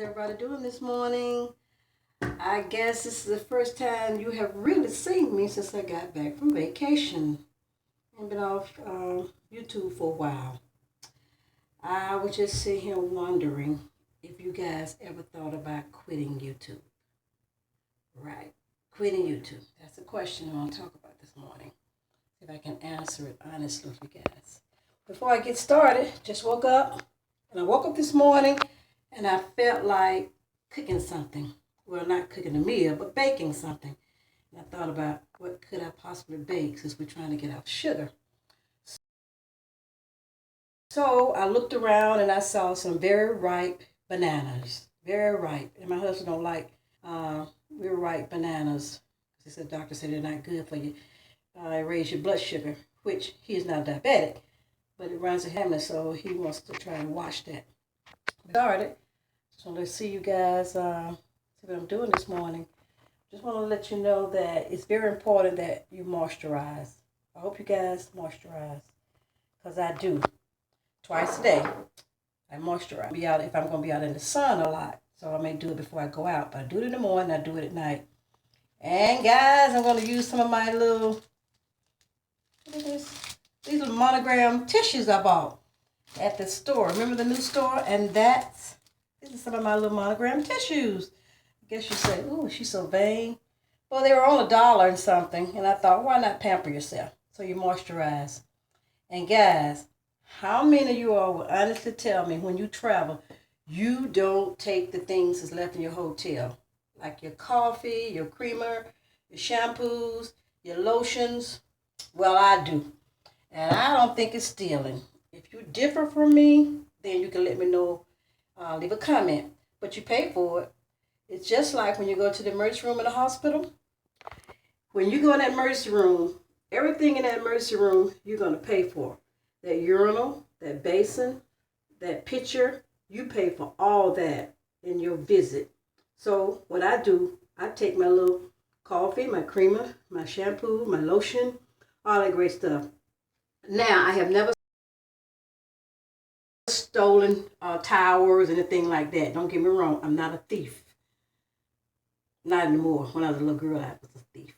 everybody doing this morning? I guess this is the first time you have really seen me since I got back from vacation. I've been off YouTube for a while. I was just sitting here wondering if you guys ever thought about quitting YouTube. Right, quitting YouTube. That's the question I want to talk about this morning. See if I can answer it honestly with you guys. Before I get started, just woke up. And I woke up this morning and I felt like cooking something. Well, not cooking a meal, but baking something. And I thought about what could I possibly bake since we're trying to get off sugar. So I looked around and I saw some very ripe bananas. Very ripe. And my husband don't like very ripe bananas. He said, the doctor said they're not good for you. It raise your blood sugar, which he is not diabetic, but it runs a family, so he wants to try and watch that. Started. So let's see you guys, see what I'm doing this morning. Just want to let you know that it's very important that you moisturize. I hope you guys moisturize, because I do. Twice a day, I moisturize. Be out if I'm going to be out in the sun a lot, so I may do it before I go out. But I do it in the morning, I do it at night. And guys, I'm going to use some of my little, what is this? These little monogram tissues I bought at the store. Remember the new store? And these are some of my little monogram tissues. I guess you say, ooh, she's so vain. Well, they were on $1 and something. And I thought, why not pamper yourself? So you moisturize. And guys, how many of you all will honestly tell me when you travel, you don't take the things that's left in your hotel? Like your coffee, your creamer, your shampoos, your lotions. Well, I do. And I don't think it's stealing. If you differ from me, then you can let me know. Leave a comment. But you pay for it. It's just like when you go to the emergency room in the hospital. When you go in that emergency room, everything in that emergency room, you're going to pay for. That urinal, that basin, that pitcher, you pay for all that in your visit. So what I do, I take my little coffee, my creamer, my shampoo, my lotion, all that great stuff. Now, I have never stolen towels, anything like that. Don't get me wrong, I'm not a thief. Not anymore. When I was a little girl, I was a thief.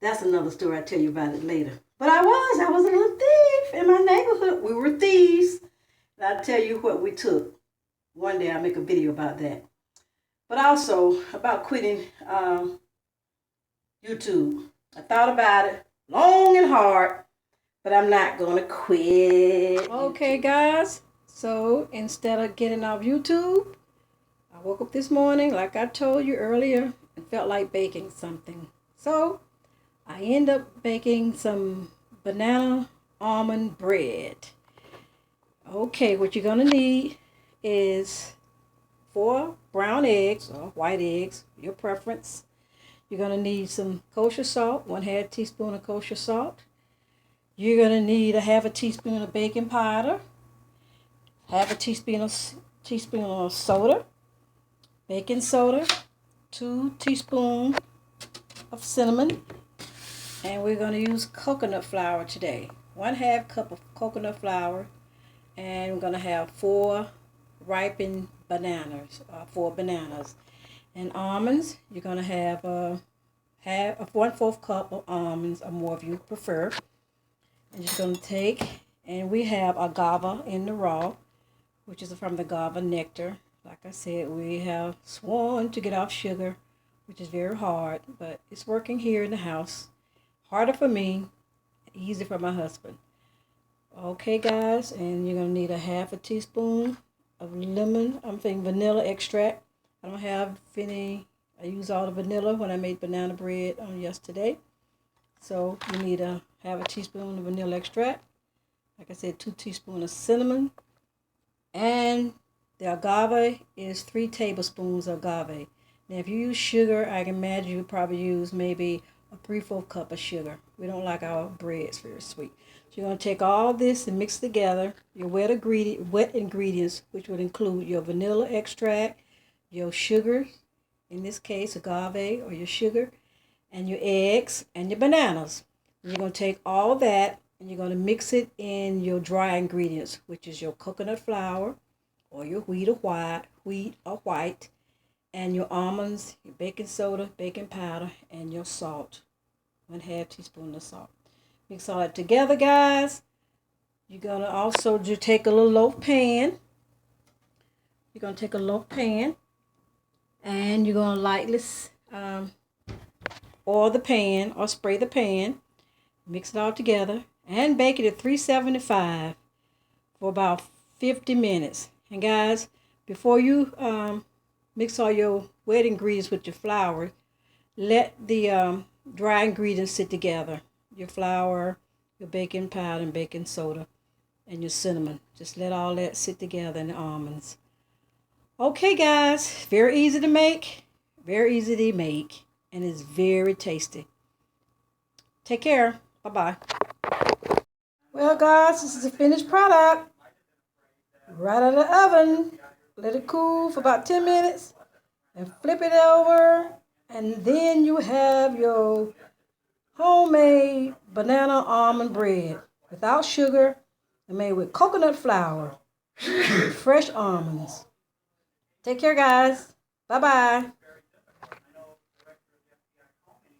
That's another story. I'll tell you about it later. But I was a little thief in my neighborhood. We were thieves. And I'll tell you what we took. One day I'll make a video about that. But also about quitting YouTube. I thought about it long and hard, but I'm not going to quit. Okay, guys. So instead of getting off YouTube, I woke up this morning, like I told you earlier, and felt like baking something. So I end up baking some banana almond bread. Okay, what you're going to need is 4 brown eggs or white eggs, your preference. You're going to need some kosher salt, 1/2 teaspoon of kosher salt. You're going to need a 1/2 teaspoon of baking powder, 1/2 teaspoon of soda, baking soda, 2 teaspoons of cinnamon, and we're going to use coconut flour today. 1/2 cup of coconut flour, and we're going to have 4 ripened bananas, 4 bananas. And almonds, you're going to have 1/4 cup of almonds, or more if you prefer. And you're going to take, and we have agave in the raw, which is from the agave nectar. Like I said, we have sworn to get off sugar, which is very hard, but it's working here in the house. Harder for me, easy for my husband. Okay, guys, and you're going to need a 1/2 teaspoon of vanilla extract. I don't have any. I used all the vanilla when I made banana bread yesterday. So you need a 1/2 teaspoon of vanilla extract. Like I said, 2 teaspoons of cinnamon. And the agave is 3 tablespoons of agave. Now, if you use sugar, I can imagine you probably use maybe a 3/4 cup of sugar. We don't like our breads very sweet. So you're going to take all this and mix together your wet ingredients, which would include your vanilla extract, your sugar, in this case agave or your sugar, and your eggs and your bananas. And you're going to take all that and you're going to mix it in your dry ingredients, which is your coconut flour, or your wheat or white, and your almonds, your baking soda, baking powder, and your salt. 1/2 teaspoon of salt. Mix all that together, guys. You're gonna also just take a little loaf pan. You're gonna take a loaf pan, and you're gonna lightly oil the pan or spray the pan. Mix it all together and bake it at 375 for about 50 minutes. And guys, before you mix all your wet ingredients with your flour, let the dry ingredients sit together. Your flour, your baking powder and baking soda, and your cinnamon. Just let all that sit together and the almonds. Okay, guys, very easy to make, and it's very tasty. Take care. Bye-bye. Well, guys, this is the finished product. Right out of the oven. Let it cool for about 10 minutes and flip it over. And then you have your homemade banana almond bread without sugar and made with coconut flour with fresh almonds. Take care, guys. Bye-bye.